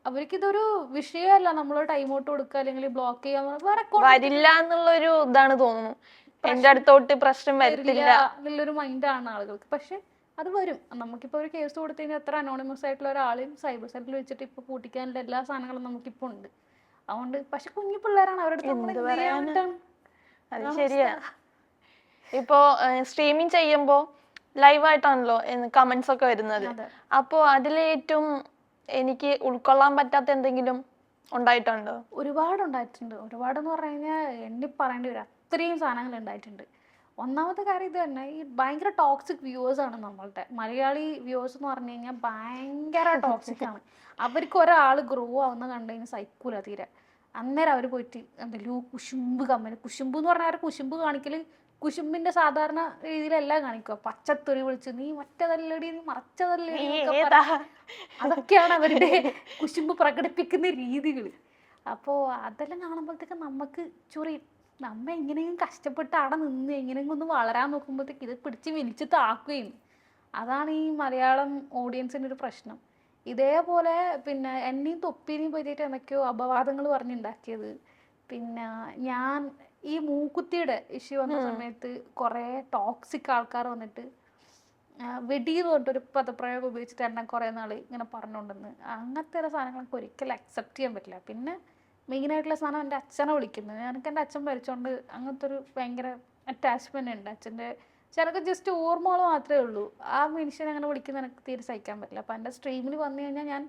S2: അവർക്കിതൊരു വിഷയമല്ല നമ്മൾ ടൈം ഔട്ട് കൊടുക്കുക അല്ലെങ്കിൽ ബ്ലോക്ക് ചെയ്യാൻ. വേറെ അക്കൗണ്ട്
S1: വരില്ല എന്നുള്ളൊരു ഇതാണ് തോന്നുന്നു, എന്റെ അടുത്തോട്ട് പ്രശ്നം വരില്ല
S2: എന്നുള്ളൊരു മൈൻഡാണ് ആളുകൾക്ക്. പക്ഷെ അത് വരും. നമുക്കിപ്പോൾ ഒരു കേസ് കൊടുത്തു കഴിഞ്ഞാൽ എത്ര അനോണിമസ് ആയിട്ടുള്ള ഒരാളെയും സൈബർ സെല്ലിൽ വെച്ചിട്ട് ഇപ്പോൾ പൂട്ടിക്കാനുള്ള എല്ലാ സാധനങ്ങളും നമുക്കിപ്പോൾ ഉണ്ട്. അതുകൊണ്ട് പക്ഷെ കുഞ്ഞു പിള്ളേരാണ്, അവരുടെ
S1: അത് ശരിയാ. ഇപ്പോ സ്ട്രീമിങ് ചെയ്യുമ്പോ ലൈവായിട്ടാണല്ലോ കമന്റ്സ് ഒക്കെ വരുന്നത്. അപ്പോ അതിലേറ്റവും എനിക്ക് ഉൾക്കൊള്ളാൻ പറ്റാത്ത എന്തെങ്കിലും ഉണ്ടായിട്ടുണ്ടോ?
S2: ഒരുപാടുണ്ടായിട്ടുണ്ട്. ഒരുപാടെന്ന് പറഞ്ഞു കഴിഞ്ഞാൽ എണ്ണി പറയേണ്ടി വരും, അത്രയും സാധനങ്ങൾ ഉണ്ടായിട്ടുണ്ട്. ഒന്നാമത്തെ കാര്യം ഇത് തന്നെ, ഈ ഭയങ്കര ടോക്സിക് വ്യൂവേഴ്സ് ആണ് നമ്മളുടെ മലയാളി വ്യൂവേഴ്സ് എന്ന് പറഞ്ഞു കഴിഞ്ഞാൽ. ഭയങ്കര ടോക്സിക് ആണ്. അവർക്ക് ഒരാൾ ഗ്രോ ആവുന്ന കണ്ടു കഴിഞ്ഞാൽ സൈക്കൂല തീരെ. അന്നേരം അവർ പോയിട്ട് എന്തെങ്കിലും കുശുമ്പ് കമ്മല്, കുശുമ്പ് എന്ന് പറഞ്ഞാൽ കുശുമ്പ് കാണിക്കൽ കുശുമ്പിന്റെ സാധാരണ രീതിയിലല്ല കാണിക്കുക. പച്ചത്തൊരി വിളിച്ച് നീ മറ്റേതല്ലടി നീ മറച്ചതല്ലടി, അതൊക്കെയാണ് അവരുടെ കുശുമ്പ് പ്രകടിപ്പിക്കുന്ന രീതികൾ. അപ്പോൾ അതെല്ലാം കാണുമ്പോഴത്തേക്ക് നമുക്ക് ചൊറി. നമ്മ എങ്ങനെയെങ്കിലും കഷ്ടപ്പെട്ട് അവിടെ നിന്ന് എങ്ങനെയെങ്കിലും ഒന്ന് വളരാൻ നോക്കുമ്പോഴത്തേക്ക് ഇത് പിടിച്ച് വലിച്ച് താക്കുകയും. അതാണ് ഈ മലയാളം ഓഡിയൻസിൻ്റെ ഒരു പ്രശ്നം. ഇതേപോലെ പിന്നെ എന്നെയും തൊപ്പിനെയും പറ്റിയിട്ട് എന്തൊക്കെയോ അപവാദങ്ങൾ പറഞ്ഞുണ്ടാക്കിയത്. പിന്നെ ഞാൻ ഈ മൂക്കുത്തിയുടെ ഇഷ്യൂ വന്ന സമയത്ത് കുറേ ടോക്സിക് ആൾക്കാർ വന്നിട്ട് വെടി എന്ന് പറഞ്ഞിട്ടൊരു പദപ്രയോഗം ഉപയോഗിച്ചിട്ട് എന്നെ കുറേ നാൾ ഇങ്ങനെ പറഞ്ഞുകൊണ്ടെന്ന്. അങ്ങനത്തെ ഒരു സാധനങ്ങളൊക്കെ ഒരിക്കലും അക്സെപ്റ്റ് ചെയ്യാൻ പറ്റില്ല. പിന്നെ മെയിനായിട്ടുള്ള സാധനം എൻ്റെ അച്ഛനെ വിളിക്കുന്നത്. എനിക്ക് എൻ്റെ അച്ഛൻ മരിച്ചോണ്ട് അങ്ങനത്തെ ഒരു ഭയങ്കര അറ്റാച്ച്മെൻ്റ് ഉണ്ട് അച്ഛൻ്റെ. ചിലക്ക് ജസ്റ്റ് ഓർമ്മകൾ മാത്രമേ ഉള്ളൂ. ആ മനുഷ്യനെ അങ്ങനെ വിളിക്കുന്നത് എനിക്ക് തീരെ സഹിക്കാൻ പറ്റില്ല. അപ്പോൾ എൻ്റെ സ്ട്രീമിൽ വന്നു കഴിഞ്ഞാൽ ഞാൻ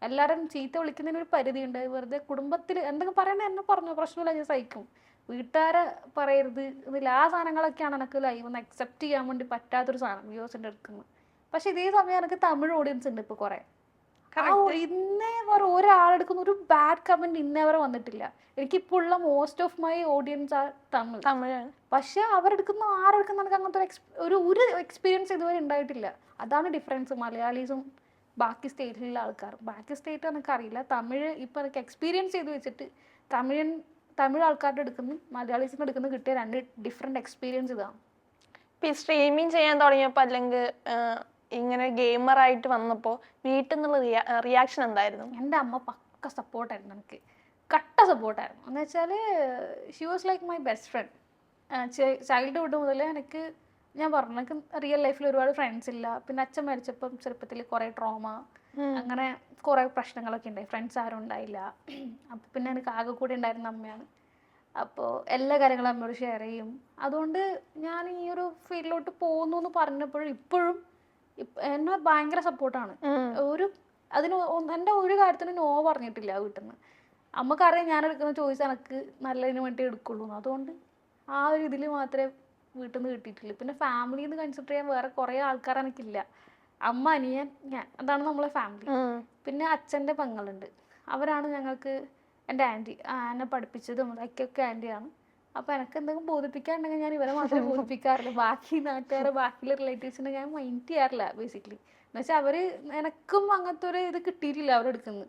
S2: എല്ലാവരും ചീത്ത വിളിക്കുന്നതിന് ഒരു പരിധിയുണ്ട്. വെറുതെ കുടുംബത്തിൽ എന്തെങ്കിലും പറയണേ എന്നെ പറഞ്ഞു, പ്രശ്നമില്ല, ഞാൻ സഹിക്കും. വീട്ടുകാരെ പറയരുത് ഇതിൽ ആ സാധനങ്ങളൊക്കെയാണ് എനിക്ക് ലൈവ് ഒന്ന് അക്സെപ്റ്റ് ചെയ്യാൻ വേണ്ടി പറ്റാത്തൊരു സാധനം വ്യൂസിൻ്റെ അടുക്കുന്നത്. പക്ഷെ ഇതേ സമയം എനിക്ക് തമിഴ് ഓഡിയൻസ് ഉണ്ട് ഇപ്പോൾ കുറേ. ഇന്നേ വരെ ഒരാളെടുക്കുന്ന ഒരു ബാഡ് കമന്റ് ഇന്നേ വരെ വന്നിട്ടില്ല. എനിക്കിപ്പോൾ ഉള്ള മോസ്റ്റ് ഓഫ് മൈ ഓഡിയൻസ് ആ തമിഴാണ്. പക്ഷെ അവരെടുക്കുന്ന ആരെടുക്കുന്ന എനിക്ക് അങ്ങനത്തെ ഒരു എക്സ്പീരിയൻസ് ഇതുവരെ ഉണ്ടായിട്ടില്ല. അതാണ് ഡിഫറൻസ് മലയാളീസും ബാക്കി സ്റ്റേറ്റിലുള്ള ആൾക്കാർ. ബാക്കി സ്റ്റേറ്റ് എനിക്കറിയില്ല. തമിഴ് ഇപ്പം എനിക്ക് എക്സ്പീരിയൻസ് ചെയ്ത് വെച്ചിട്ട് തമിഴ് ആൾക്കാരുടെ എടുക്കുന്നു മലയാളീസിൻ്റെ എടുക്കുന്നു കിട്ടിയ 2 ഡിഫറെൻറ്റ് എക്സ്പീരിയൻസ് ഇതാണ്.
S1: ഇപ്പം ഈ സ്ട്രീമിങ് ചെയ്യാൻ തുടങ്ങിയപ്പോൾ അല്ലെങ്കിൽ ഇങ്ങനെ ഗെയിമറായിട്ട് വന്നപ്പോൾ വീട്ടിൽ നിന്നുള്ള റിയാക്ഷൻ എന്തായിരുന്നു?
S2: എൻ്റെ അമ്മ പക്ക സപ്പോർട്ടായിരുന്നു, എനിക്ക് കട്ട സപ്പോർട്ടായിരുന്നു. എന്ന് വെച്ചാൽ she was like my best friend. Childhood മുതലേ എനിക്ക്, ഞാൻ പറഞ്ഞു എനിക്ക് റിയൽ ലൈഫിൽ ഒരുപാട് ഫ്രണ്ട്സ് ഇല്ല. പിന്നെ അച്ഛൻ മരിച്ചപ്പം ചെറുപ്പത്തിൽ കുറേ ട്രോമ, അങ്ങനെ കുറേ പ്രശ്നങ്ങളൊക്കെ ഉണ്ടായി. ഫ്രണ്ട്സ് ആരും ഉണ്ടായില്ല. അപ്പം പിന്നെ എനിക്ക് ആകെ കൂടി ഉണ്ടായിരുന്ന അമ്മയാണ്. അപ്പോൾ എല്ലാ കാര്യങ്ങളും അമ്മയോട് ഷെയർ ചെയ്യും. അതുകൊണ്ട് ഞാൻ ഈ ഒരു ഫീൽഡിലോട്ട് പോകുന്നു എന്ന് പറഞ്ഞപ്പോഴും ഇപ്പോഴും എന്നെ ഭയങ്കര സപ്പോർട്ടാണ്. എൻ്റെ ഒരു കാര്യത്തിന് നോ പറഞ്ഞിട്ടില്ല വീട്ടിൽ നിന്ന്. അമ്മക്കറിയാം ഞാൻ എടുക്കുന്ന ചോയ്സ് എനിക്ക് നല്ലതിന് വേണ്ടി എടുക്കുള്ളൂ. അതുകൊണ്ട് ആ ഒരു ഇതിൽ മാത്രമേ വീട്ടിൽ നിന്ന് കിട്ടിയിട്ടില്ല. പിന്നെ ഫാമിലിയിൽ നിന്ന് കൺസിഡർ ചെയ്യാൻ വേറെ കുറേ ആൾക്കാർ എനിക്കില്ല. അമ്മ, അനിയൻ, ഞാൻ, അതാണ് നമ്മളെ ഫാമിലി. പിന്നെ അച്ഛൻ്റെ പെങ്ങളുണ്ട്, അവരാണ് ഞങ്ങൾക്ക് എൻ്റെ ആൻറ്റി. എന്നെ പഠിപ്പിച്ചതും അതൊക്കെ ആൻറ്റിയാണ്. അപ്പോൾ എനിക്ക് എന്തെങ്കിലും ബോധിപ്പിക്കാനുണ്ടെങ്കിൽ ഞാൻ ഇവരെ മാത്രമേ ബോധിപ്പിക്കാറില്ല. ബാക്കി നാട്ടുകാരെ ബാക്കിയുള്ള റിലേറ്റീവ്സിനെ ഞാൻ മൈൻഡ് ചെയ്യാറില്ല ബേസിക്കലി. എന്നുവെച്ചാൽ അവർ എനക്കും അങ്ങനത്തെ ഒരു ഇത് കിട്ടിയിട്ടില്ല അവരെടുക്കുന്നത്.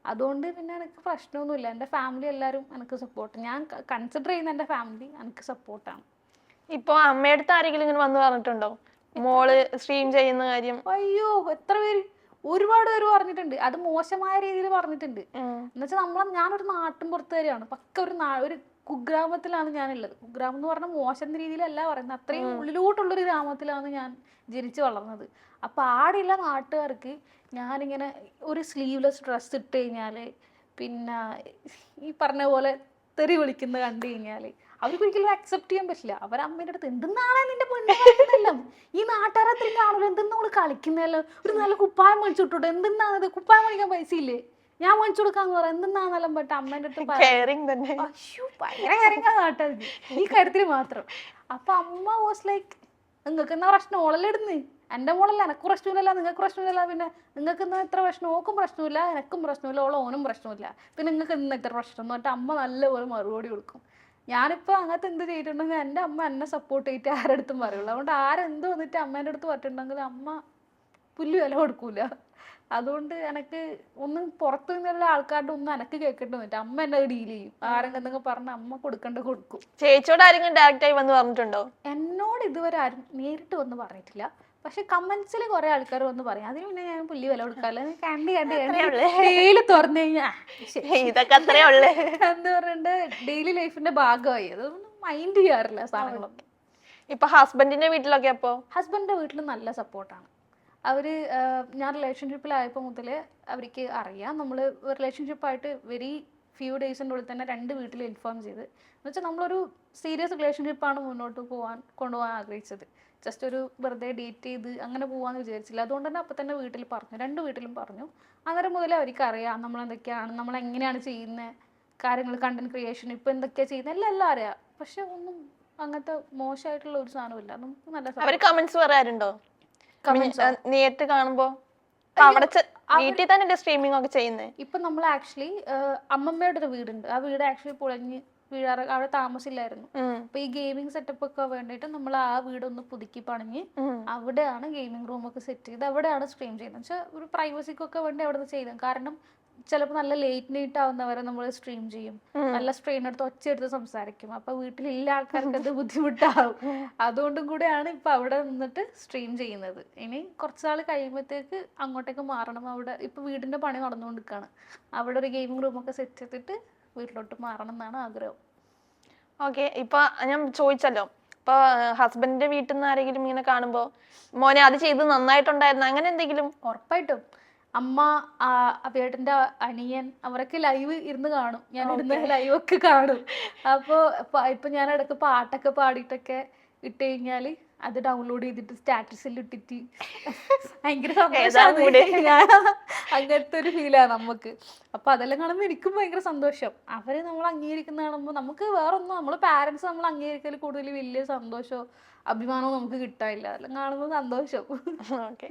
S2: അതുകൊണ്ട് പിന്നെ എനിക്ക് പ്രശ്നമൊന്നുമില്ല. എൻ്റെ ഫാമിലി എല്ലാവരും എനിക്ക് സപ്പോർട്ട്. ഞാൻ കൺസിഡർ ചെയ്യുന്ന എൻ്റെ ഫാമിലി എനിക്ക് സപ്പോർട്ടാണ്.
S1: ഇപ്പോൾ അമ്മയടുത്ത് ആരെങ്കിലും ഇങ്ങനെ വന്ന് പറഞ്ഞിട്ടുണ്ടോ മോള് സ്ട്രീം ചെയ്യുന്ന കാര്യം?
S2: അയ്യോ, എത്ര പേര്, ഒരുപാട് പേര് പറഞ്ഞിട്ടുണ്ട്. അത് മോശമായ രീതിയിൽ പറഞ്ഞിട്ടുണ്ട്. എന്നുവെച്ചാൽ ഞാനൊരു നാട്ടിൻ പുറത്തുകാരിയാണ്. പക്ക ഒരു കുഗ്രാമത്തിലാണ് ഞാനുള്ളത്. കുഗ്രാമം എന്ന് പറഞ്ഞാൽ മോശം രീതിയിലല്ല പറയുന്നത്, അത്രയും ഉള്ളിലോട്ടുള്ളൊരു ഗ്രാമത്തിലാണ് ഞാൻ ജനിച്ച് വളർന്നത്. അപ്പോൾ ആടെയുള്ള നാട്ടുകാർക്ക് ഞാനിങ്ങനെ ഒരു സ്ലീവ്ലെസ് ഡ്രസ്സ് ഇട്ട് കഴിഞ്ഞാൽ, പിന്നെ ഈ പറഞ്ഞ പോലെ തെറി വിളിക്കുന്ന കണ്ടു കഴിഞ്ഞാൽ അവർക്ക് ഒരിക്കലും അക്സെപ്റ്റ് ചെയ്യാൻ പറ്റില്ല. അവരമ്മേൻ്റെ അടുത്ത് എന്തെന്നാണ് നിന്റെ പെണ്ണെല്ലാം ഈ നാട്ടുകാരത്രയും കാണുമല്ലോ, എന്തെന്നാ അവള് കളിക്കുന്നല്ലോ, ഒരു നല്ല കുപ്പായം മേടിച്ചു വിട്ടോട്ടെ, എന്തെന്നാണത്, കുപ്പായം മേടിക്കാൻ പൈസ ഇല്ലേ, ഞാൻ മേടിച്ചു കൊടുക്കാന്ന് പറയാം, എന്തെന്നാന്നെല്ലാം പറ്റും അമ്മേൻ്റെ അടുത്ത് ഭയങ്കര കാര്യങ്ങളാണ് നാട്ടുകാർക്ക് ഈ കാര്യത്തിൽ മാത്രം. അപ്പൊ അമ്മ വാസ് ലൈക്ക്, നിങ്ങൾക്ക് എന്നാ പ്രശ്നം, ഓളല്ലേ ഇടുന്ന്, എൻ്റെ മോളല്ല, എനക്ക് പ്രശ്നമില്ല, നിങ്ങൾക്ക് പ്രശ്നമില്ല, പിന്നെ നിങ്ങൾക്ക് എന്നാ ഇത്ര പ്രശ്നം, ഓക്കും പ്രശ്നമില്ല, എനക്കും പ്രശ്നമില്ല, ഓനും പ്രശ്നമില്ല, പിന്നെ നിങ്ങൾക്ക് ഇന്ന് ഇത്ര പ്രശ്നം എന്ന് പറഞ്ഞിട്ട് അമ്മ നല്ലപോലെ മറുപടി കൊടുക്കും. ഞാനിപ്പോ അങ്ങനത്തെ എന്ത് ചെയ്തിട്ടുണ്ടെങ്കിൽ എൻ്റെ അമ്മ എന്നെ സപ്പോർട്ട് ചെയ്തിട്ട് ആരുടെ അടുത്തും പറയുള്ളൂ. അതുകൊണ്ട് ആരെന്ത് വന്നിട്ട് അമ്മേൻ്റെ അടുത്ത് പറ്റുണ്ടെങ്കിൽ അമ്മ പുല്ല് വില കൊടുക്കൂല. അതുകൊണ്ട് എനക്ക് ഒന്നും പുറത്തു നിന്നുള്ള ആൾക്കാരുടെ ഒന്നും എനക്ക് കേൾക്കേണ്ടി വന്നിട്ട് അമ്മ എന്നെ ഡീൽ ചെയ്യും. ആരെങ്കിലും എന്തെങ്കിലും പറഞ്ഞ അമ്മ കൊടുക്കേണ്ട കൊടുക്കും.
S1: ചേച്ചിയോട് ആരെങ്കിലും ഡയറക്റ്റ് ആയി വന്ന് പറഞ്ഞിട്ടുണ്ടോ?
S2: എന്നോട് ഇതുവരെ ആരും നേരിട്ട് വന്ന് പറഞ്ഞിട്ടില്ല. പക്ഷെ കമന്റ്സിൽ കുറെ ആൾക്കാർ വന്ന് പറയും. അതിന് പിന്നെ ഞാൻ പുല്ല് വില കൊടുക്കാറില്ല. കണ്ടി ഡെയിലി തുറന്നു കഴിഞ്ഞാ
S1: ഇതൊക്കെ അത്രേ ഉള്ളേ
S2: എന്താ പറയണ്ടേ, ഡെയിലി ലൈഫിന്റെ ഭാഗമായി. അതൊന്നും മൈൻഡ് ചെയ്യാറില്ല സാധനങ്ങളൊക്കെ.
S1: ഇപ്പൊ ഹസ്ബൻഡിന്റെ വീട്ടിലൊക്കെ അപ്പോ?
S2: ഹസ്ബൻഡിന്റെ വീട്ടിൽ നല്ല സപ്പോർട്ടാണ്. അവര് ഞാൻ റിലേഷൻഷിപ്പിലായപ്പോൾ മുതൽ അവർക്ക് അറിയാം. നമ്മൾ റിലേഷൻഷിപ്പായിട്ട് വെരി ഫ്യൂ ഡേയ്സിൻ്റെ ഉള്ളിൽ തന്നെ 2 വീട്ടിൽ ഇൻഫോം ചെയ്ത്. എന്നുവെച്ചാൽ നമ്മളൊരു സീരിയസ് റിലേഷൻഷിപ്പാണ് മുന്നോട്ട് കൊണ്ടുപോകാൻ ആഗ്രഹിച്ചത്. ജസ്റ്റ് ഒരു വെറുതെ ഡേറ്റ് ചെയ്ത് അങ്ങനെ പോകാമെന്ന് വിചാരിച്ചില്ല. അതുകൊണ്ട് തന്നെ അപ്പം തന്നെ വീട്ടിൽ പറഞ്ഞു, 2 വീട്ടിലും പറഞ്ഞു. അന്നേരം മുതലേ അവർക്ക് അറിയാം നമ്മളെന്തൊക്കെയാണ്, നമ്മളെങ്ങനെയാണ് ചെയ്യുന്ന കാര്യങ്ങൾ, കണ്ടന്റ് ക്രിയേഷൻ, ഇപ്പം എന്തൊക്കെയാണ് ചെയ്യുന്നത് എല്ലാം അറിയാം. പക്ഷെ ഒന്നും അങ്ങനത്തെ മോശമായിട്ടുള്ള ഒരു സാധനമില്ല. നമുക്ക് നല്ല
S1: അവര് കമന്റ്സ് പറയാറുണ്ടോ നേരിട്ട് കാണുമ്പോ? അവിടെ വീട്ടിൽ തന്നെ സ്ട്രീമിംഗ് ഒക്കെ ചെയ്യുന്നേ?
S2: ഇപ്പൊ നമ്മൾ ആക്ച്വലി അമ്മമ്മയുടെ ഒരു വീടുണ്ട്. ആ വീട് ആക്ച്വലി പൊളിഞ്ഞ് വീഴാറ്, അവിടെ താമസില്ലായിരുന്നു. അപ്പൊ ഈ ഗെയിമിംഗ് സെറ്റപ്പ് ഒക്കെ വേണ്ടിയിട്ട് നമ്മൾ ആ വീടൊന്ന് പുതുക്കി പണിഞ്ഞ് അവിടെയാണ് ഗെയിമിംഗ് റൂം ഒക്കെ സെറ്റ് ചെയ്ത് അവിടെയാണ് സ്ട്രീം ചെയ്യുന്നത്. വെച്ചാൽ ഒരു പ്രൈവസിക്കൊക്കെ വേണ്ടി അവിടെ ചെയ്തത്. കാരണം ചിലപ്പോൾ നല്ല ലേറ്റ് നൈറ്റ് ആവുന്നവരെ നമ്മൾ സ്ട്രീം ചെയ്യും, നല്ല സ്ട്രെയിൻ എടുത്ത് ഒച്ചയെടുത്ത് സംസാരിക്കും. അപ്പൊ വീട്ടിലുള്ള ആൾക്കാർക്ക് അത് ബുദ്ധിമുട്ടാവും. അതുകൊണ്ടും കൂടെയാണ് ഇപ്പൊ അവിടെ നിന്നിട്ട് സ്ട്രീം ചെയ്യുന്നത്. ഇനി കുറച്ചാൾ കഴിയുമ്പോഴത്തേക്ക് അങ്ങോട്ടേക്ക് മാറണം. അവിടെ ഇപ്പൊ വീടിന്റെ പണി നടന്നുകൊണ്ടിരിക്കുകയാണ്. അവിടെ ഒരു ഗെയിമിംഗ് റൂമൊക്കെ സെറ്റ് ചെയ്തിട്ട് വീട്ടിലോട്ട് മാറണം എന്നാണ് ആഗ്രഹം.
S1: ഓക്കെ, ഇപ്പൊ ഞാൻ ചോദിച്ചല്ലോ, ഇപ്പൊ ഹസ്ബൻഡിന്റെ വീട്ടിൽ നിന്ന് ആരെങ്കിലും ഇങ്ങനെ കാണുമ്പോ മോനെ അത് ചെയ്ത് നന്നായിട്ടുണ്ടായിരുന്നു അങ്ങനെ എന്തെങ്കിലും?
S2: ഉറപ്പായിട്ടും അമ്മ, അഭിയേട്ടന്റെ അനിയൻ അവരൊക്കെ ലൈവ് ഇരുന്ന് കാണും. ഞാൻ ഇടുന്ന ലൈവ് ഒക്കെ കാണും. അപ്പൊ ഇപ്പൊ ഞാൻ ഇടയ്ക്ക് പാട്ടൊക്കെ പാടിയിട്ടൊക്കെ ഇട്ട് കഴിഞ്ഞാല് അത് ഡൗൺലോഡ് ചെയ്തിട്ട് സ്റ്റാറ്റസിൽ ഇട്ടിട്ട് ഭയങ്കര സന്തോഷമാണ്. അങ്ങനത്തെ ഒരു ഫീലാണ് നമുക്ക്. അപ്പൊ അതെല്ലാം കാണുമ്പോൾ എനിക്കും ഭയങ്കര സന്തോഷം. അവര് നമ്മൾ അംഗീകരിക്കുന്ന കാണുമ്പോൾ നമുക്ക് വേറൊന്നും, നമ്മള് പാരന്റ്സ് നമ്മൾ അംഗീകരിക്കൽ കൂടുതൽ വലിയ സന്തോഷമോ അഭിമാനമോ നമുക്ക് കിട്ടാനില്ല. അതെല്ലാം കാണുമ്പോൾ സന്തോഷം.
S1: ഓക്കെ.